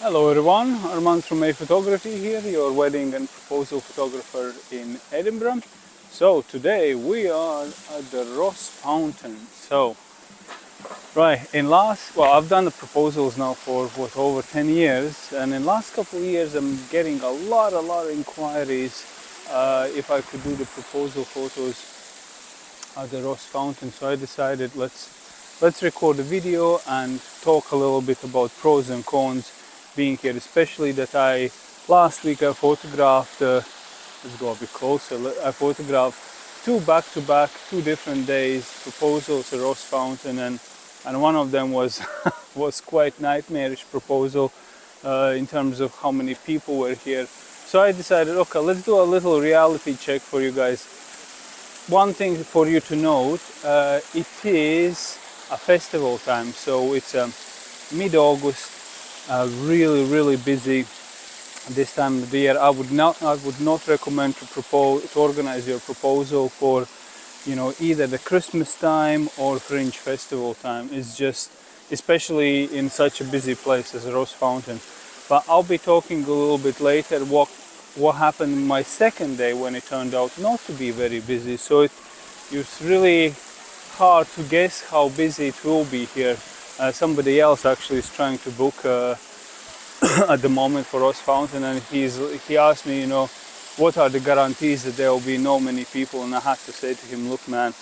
Hello everyone, Armand from A-Photography here, your wedding and proposal photographer in Edinburgh. So today we are at the Ross Fountain. I've done the proposals now for over 10 years, and in the last couple of years I'm getting a lot of inquiries if I could do the proposal photos at the Ross Fountain. So I decided let's record a video and talk a little bit about pros and cons being here, especially that last week I photographed, let's go a bit closer, I photographed two back-to-back, 2 different days proposals at Ross Fountain, and one of them was was quite nightmarish proposal in terms of how many people were here. So I decided, okay, let's do a little reality check for you guys. One thing for you to note, it is a festival time, so it's mid-August. Really busy this time of the year. I would not recommend to organize your proposal for, either the Christmas time or Fringe Festival time. It's just, especially in such a busy place as Ross Fountain. But I'll be talking a little bit later what happened my second day when it turned out not to be very busy. So it's really hard to guess how busy it will be here. Somebody else actually is trying to book at the moment for Ross Fountain, and he asked me, what are the guarantees that there will be no many people, and I had to say to him, look man,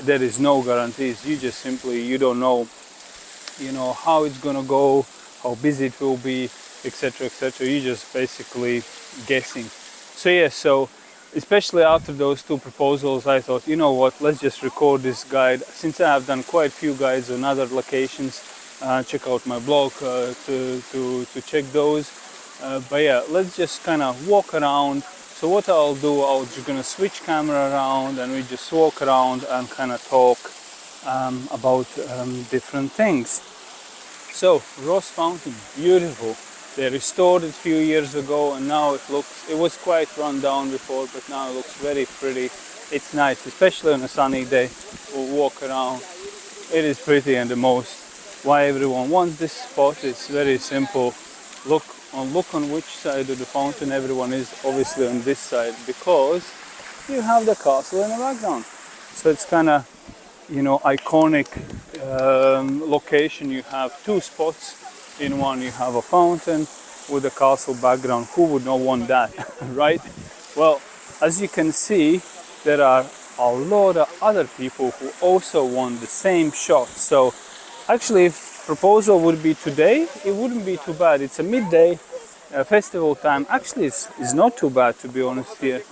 there is no guarantees. You don't know, how it's gonna go, how busy it will be, etc. You just basically guessing. So especially after those 2 proposals, I thought, you know what, let's just record this guide. Since I have done quite a few guides on other locations, check out my blog to check those. But yeah, let's just kind of walk around. So what I'll do, I'm just gonna switch camera around and we just walk around and kind of talk about different things. So Ross Fountain, beautiful. They restored it a few years ago, and now it was quite run down before, but now it looks very pretty. It's nice, especially on a sunny day. We'll walk around. It is pretty, and the most why everyone wants this spot, it's very simple. Look on which side of the fountain. Everyone is obviously on this side because you have the castle in the background. So it's kind of, iconic location. You have 2 spots. In one you have a fountain with a castle background. Who would not want that, right? Well, as you can see, there are a lot of other people who also want the same shot. So actually, if proposal would be today, it wouldn't be too bad. It's a midday festival time. Actually, it's not too bad, to be honest here.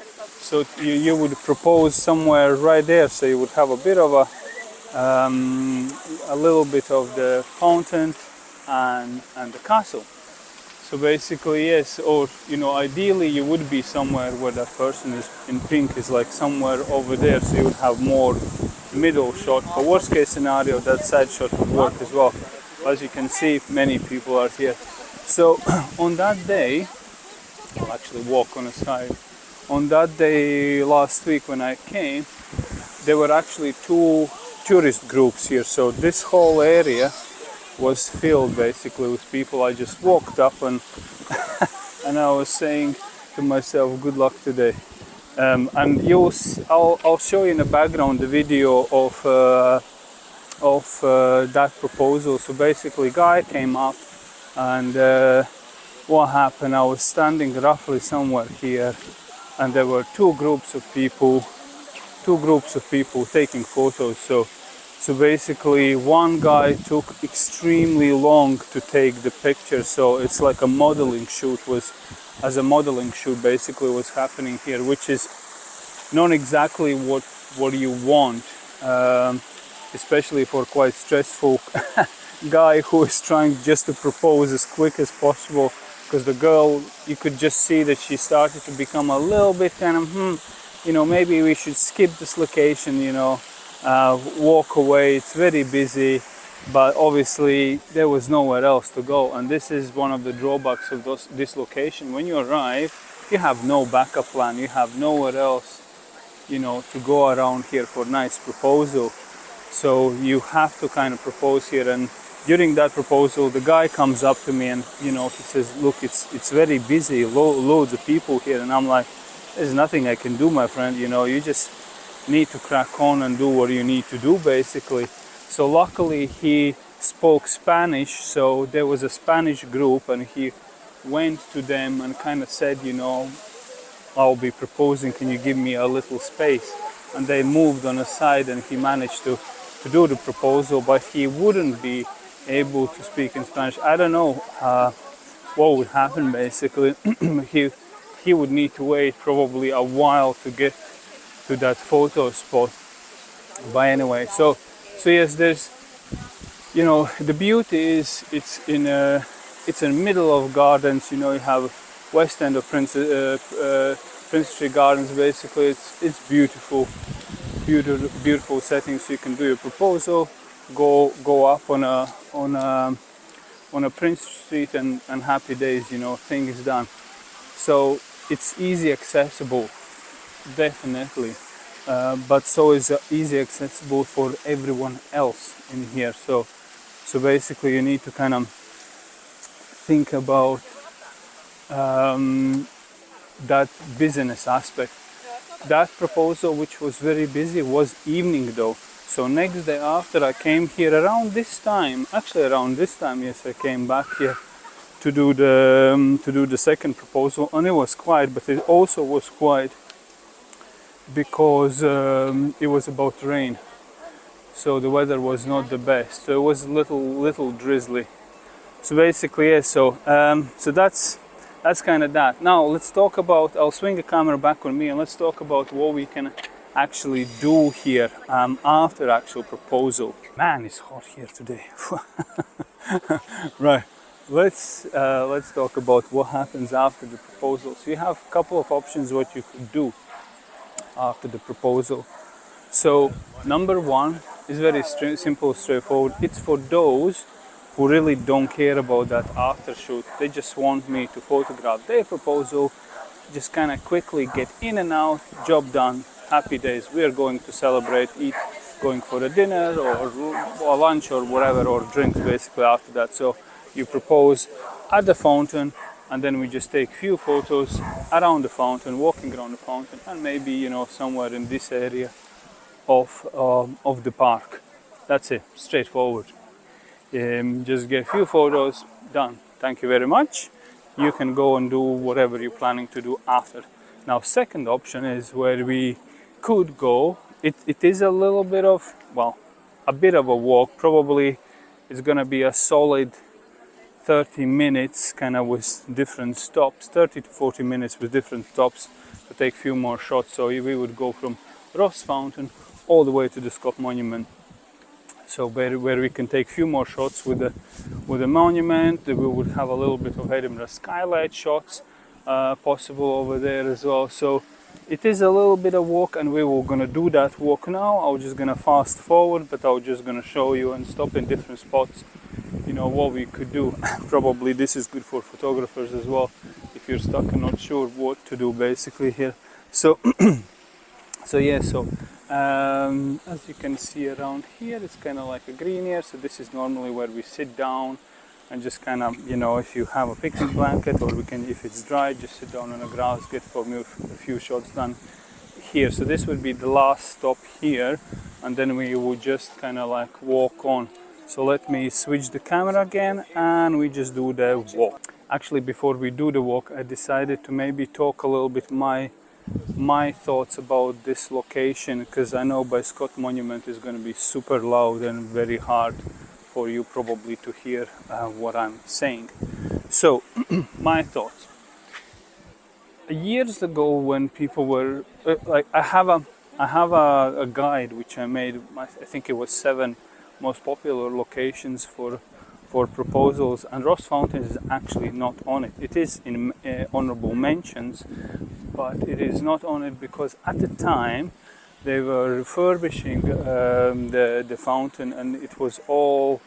So you would propose somewhere right there, so you would have a bit of a little bit of the fountain and the castle. So basically, yes, or ideally you would be somewhere where that person is in pink is like somewhere over there, so you would have more middle shot. For worst case scenario, that side shot would work as well. As you can see, many people are here. So on that day, I'll actually walk on the side. On that day last week when I came, there were actually 2 tourist groups here. So this whole area was filled basically with people. I just walked up and and I was saying to myself, good luck today. And I'll show you in the background the video of that proposal. So basically, guy came up, and what happened? I was standing roughly somewhere here, and there were 2 groups of people taking photos. So basically, one guy took extremely long to take the picture. So it's like a modeling shoot basically was happening here, which is not exactly what you want, especially for quite stressful guy who is trying just to propose as quick as possible. Because the girl, you could just see that she started to become a little bit kind of, maybe we should skip this location, walk away. It's very busy, but obviously there was nowhere else to go, and this is one of the drawbacks of this location. When you arrive, you have no backup plan, you have nowhere else to go around here for nice proposal. So you have to kind of propose here, and during that proposal, the guy comes up to me and, you know, he says, look, it's very busy, loads of people here. And I'm like, there's nothing I can do, my friend. You know, you just need to crack on and do what you need to do, basically. So luckily he spoke Spanish, so there was a Spanish group, and he went to them and kind of said, you know, I'll be proposing, can you give me a little space? And they moved on a side, and he managed to do the proposal, but he wouldn't be able to speak in Spanish. I don't know what would happen, basically. he would need to wait probably a while to get to that photo spot. But anyway, so yes, there's, you know, the beauty is it's in the middle of gardens. You know, you have west end of Prince Street Gardens. Basically, it's beautiful settings. So you can do your proposal, go up on a Prince Street, and happy days. You know, thing is done. So it's easy accessible, definitely. But so is easy accessible for everyone else in here. So basically you need to kind of think about that business aspect. That proposal, which was very busy, was evening though. So next day after, I came here around this time. Actually, around this time, yes, I came back here to do the second proposal, and it was quiet. But it also was quiet because it was about to rain, so the weather was not the best. So it was a little drizzly. So basically, yeah. So that's kind of that. Now let's talk about. I'll swing the camera back on me, and let's talk about what we can actually do here after actual proposal. Man, it's hot here today. Right. Let's talk about what happens after the proposal. So you have a couple of options what you could do after the proposal. So number one is very simple, straightforward. It's for those who really don't care about that after shoot. They just want me to photograph their proposal, just kind of quickly get in and out, job done, happy days. We are going to celebrate, going for a dinner or lunch or whatever, or drinks basically after that. So you propose at the fountain, and then we just take few photos around the fountain, walking around the fountain, and maybe, you know, somewhere in this area of the park. That's it, straightforward. Just get a few photos, done. Thank you very much. You can go and do whatever you're planning to do after. Now, second option is where we could go. It is a little bit of, well, a bit of a walk. Probably it's gonna be a solid 30 minutes, kind of with different stops, 30 to 40 minutes with different stops to take a few more shots. So we would go from Ross Fountain all the way to the Scott Monument. So where we can take a few more shots with the monument. We would have a little bit of Edinburgh skylight shots possible over there as well. So it is a little bit of walk, and we were gonna do that walk now. I was just gonna fast forward, but I was just gonna show you and stop in different spots, you know, what we could do. Probably this is good for photographers as well, if you're stuck and not sure what to do basically here. So as you can see around here, it's kind of like a green here. So this is normally where we sit down and just kind of, you know, if you have a picnic blanket, or we can, if it's dry, just sit down on the grass, get for me a few shots done here. So this would be the last stop here, and then we would just kind of like walk on. So let me switch the camera again, and we just do the walk. Actually, before we do the walk, I decided to maybe talk a little bit my thoughts about this location, because I know by Scott Monument is going to be super loud and very hard for you probably to hear what I'm saying. So my thoughts. Years ago, when people were like, I have a guide which I made. I think it was 7 most popular locations for proposals, and Ross Fountain is actually not on it. It is in honorable mentions, but it is not on it because at the time they were refurbishing the fountain, and it was all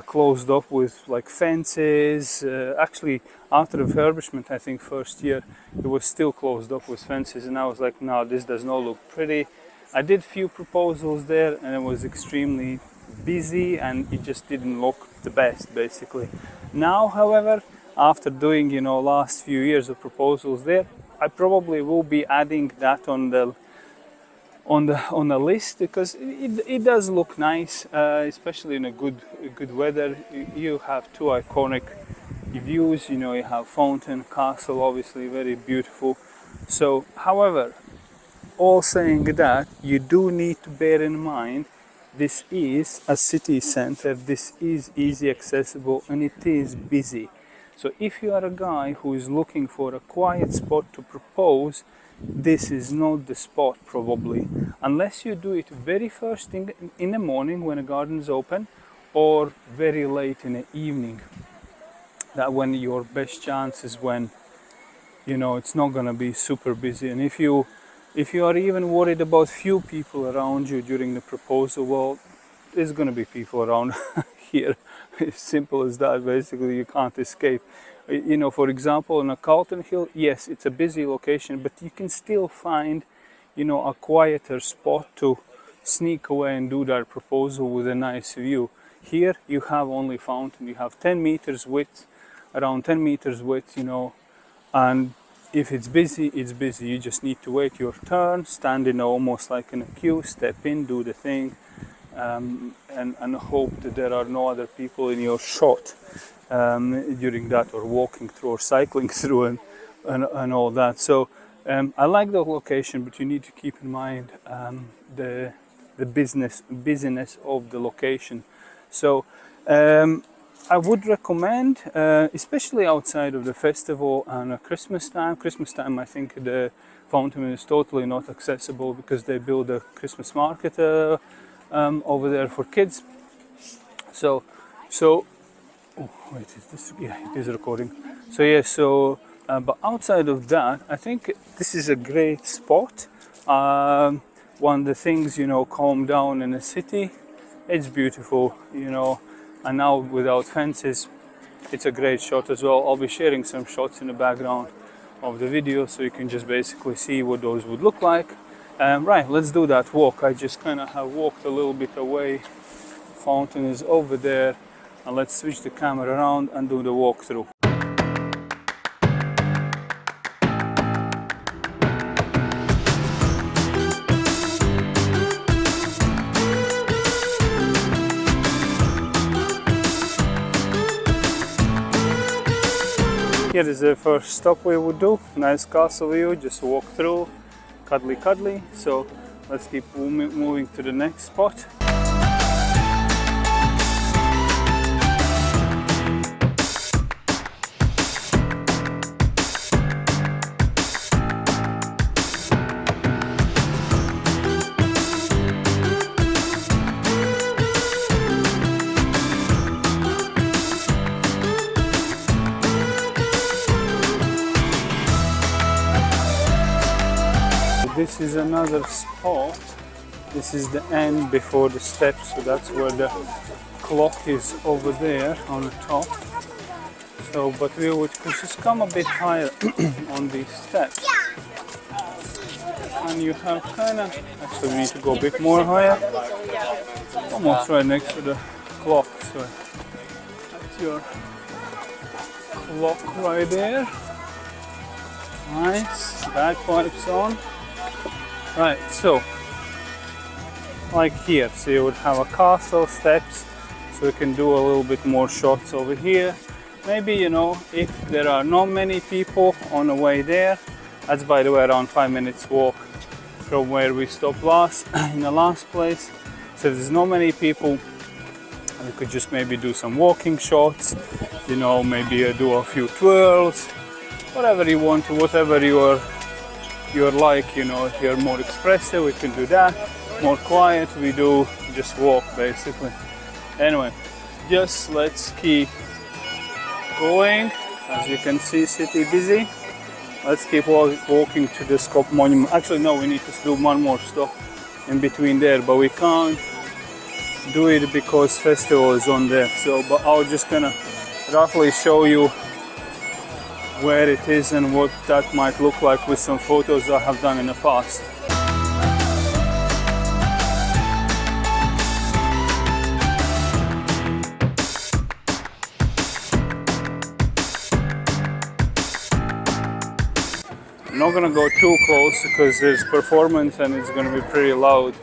closed up with like fences. Actually, after refurbishment, I think first year, it was still closed up with fences, and I was like, no, this does not look pretty. I did few proposals there, and it was extremely busy and it just didn't look the best basically. Now, however, after doing, you know, last few years of proposals there, I probably will be adding that on the list, because it does look nice, especially in a good weather. You have two iconic views, you know, you have Fountain Castle, obviously very beautiful. So, however, all saying that, you do need to bear in mind this is a city center, this is easy accessible, and it is busy. So if you are a guy who is looking for a quiet spot to propose, this is not the spot probably, unless you do it very first thing in the morning when the garden is open, or very late in the evening. That when your best chance is when, you know, it's not gonna be super busy. And if you are even worried about few people around you during the proposal, well, there's gonna be people around here. It's simple as that. Basically, you can't escape. You know, for example, on a Carlton Hill, yes, it's a busy location, but you can still find, you know, a quieter spot to sneak away and do that proposal with a nice view. Here, you have only Fountain. You have 10 meters width, around 10 meters width, you know, and if it's busy, it's busy. You just need to wait your turn, stand in almost like in a queue, step in, do the thing, and hope that there are no other people in your shot during that, or walking through or cycling through and all that. So I like the location, but you need to keep in mind the busyness of the location. So I would recommend, especially outside of the festival and Christmas time. Christmas time, I think the Fountain is totally not accessible because they build a Christmas market over there for kids. So oh, wait, is this? Yeah, it is recording. So yeah, but outside of that, I think this is a great spot. One of the things, you know, calm down in the city. It's beautiful, you know, and now without fences, it's a great shot as well. I'll be sharing some shots in the background of the video, so you can just basically see what those would look like. Right, let's do that walk. I just kind of have walked a little bit away. Fountain is over there, and let's switch the camera around and do the walkthrough. Here is the first stop we would do. Nice castle view, just walk through, cuddly. So let's keep moving to the next spot. This is another spot. This is the end before the steps, so that's where the clock is over there on the top. So, but we would just come a bit higher on these steps. And you have kind of, actually we need to go a bit more higher. Almost right next to the clock, so that's your clock right there. Nice, bagpipes on. Right, so like here, so you would have a castle, steps, so we can do a little bit more shots over here. Maybe, you know, if there are not many people on the way there, that's by the way around 5 minutes walk from where we stopped in the last place. So there's not many people, we could just maybe do some walking shots, you know, maybe do a few twirls, whatever you want to, whatever you're like, you know. If you're more expressive, we can do that. More quiet, we do just walk basically. Anyway, just let's keep going. As you can see, city busy. Let's keep walking to the Scop Monument. Actually, no, we need to do one more stop in between there, but we can't do it because festival is on there. So, but I'll just gonna roughly show you where it is and what that might look like with some photos I have done in the past. I'm not gonna go too close because there's performance and it's gonna be pretty loud.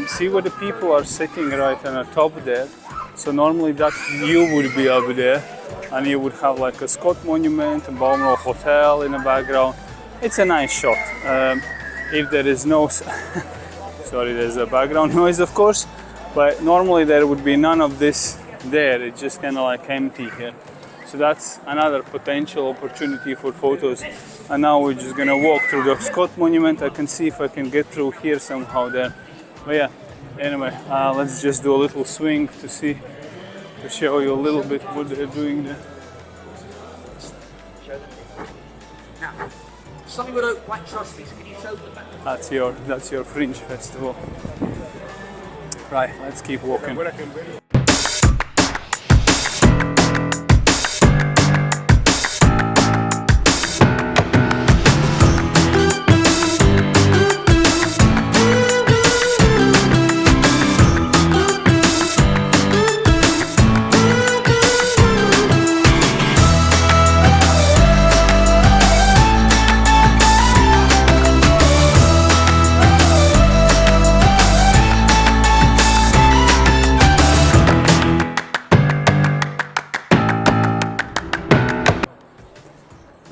See where the people are sitting right on the top there. So normally that you would be up there, and you would have like a Scott Monument and Balmoral Hotel in the background. It's a nice shot. If there is no, sorry, there's a background noise of course, but normally there would be none of this there. It's just kind of like empty here. So that's another potential opportunity for photos. And now we're just gonna walk through the Scott Monument. I can see if I can get through here somehow there. But yeah, anyway, let's just do a little swing to show you a little bit what they're doing there. Now, something with white trustees, can you show them that? That's your Fringe Festival. Right, let's keep walking.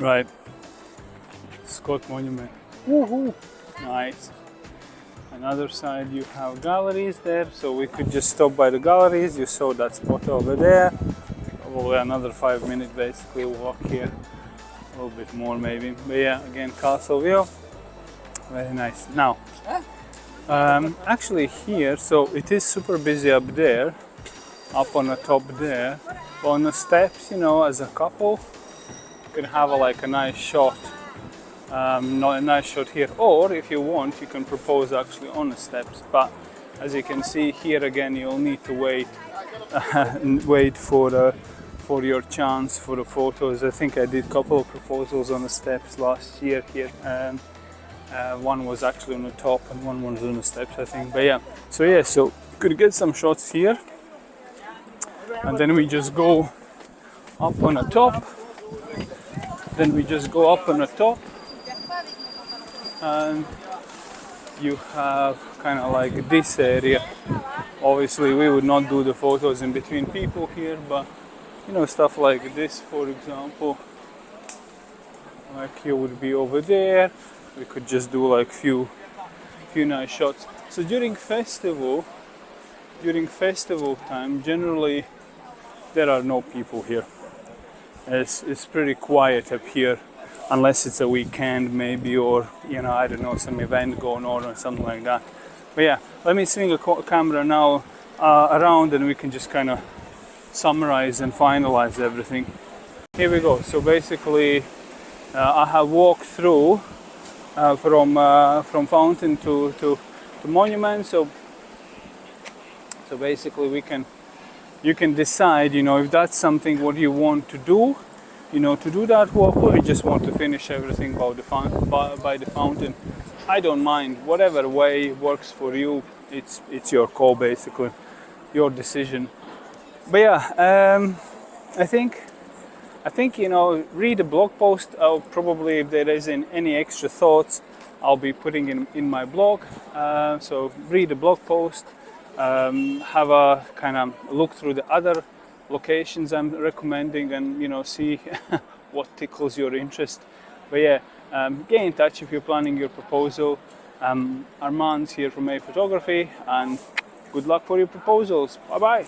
Right, Scott Monument. Woohoo! Nice. Another side you have galleries there, so we could just stop by the galleries. You saw that spot over there. Probably another 5 minutes basically walk here. A little bit more maybe. But yeah, again, castle view. Very nice. Now, actually here, so it is super busy up there, up on the top there. But on the steps, you know, as a couple, you can have like a nice shot, not a nice shot here, or if you want you can propose actually on the steps, but as you can see here again you'll need to wait for your chance for the photos. I think I did a couple of proposals on the steps last year here, one was actually on the top and one was on the steps I think, but yeah, so could get some shots here and then we just go up on the top. Then we just go up on the top and you have kind of like this area. Obviously we would not do the photos in between people here, but you know, stuff like this for example, like you would be over there, we could just do like few nice shots. So during festival time generally there are no people here. It's pretty quiet up here, unless it's a weekend maybe, or you know, I don't know, some event going on or something like that. But yeah, let me swing a camera now around and we can just kind of summarize and finalize everything. Here we go. So basically I have walked through from Fountain to Monument. So basically you can decide, you know, if that's something what you want to do, you know, to do that walk, or you just want to finish everything by the fountain. I don't mind, whatever way works for you. It's your call basically, your decision. But yeah, I think you know, read the blog post. I'll probably, if there isn't any extra thoughts, I'll be putting in my blog. So read the blog post. Have a kind of look through the other locations I'm recommending and, you know, see what tickles your interest. But yeah, get in touch if you're planning your proposal. Armand's here from A-Photography, and good luck for your proposals. Bye bye.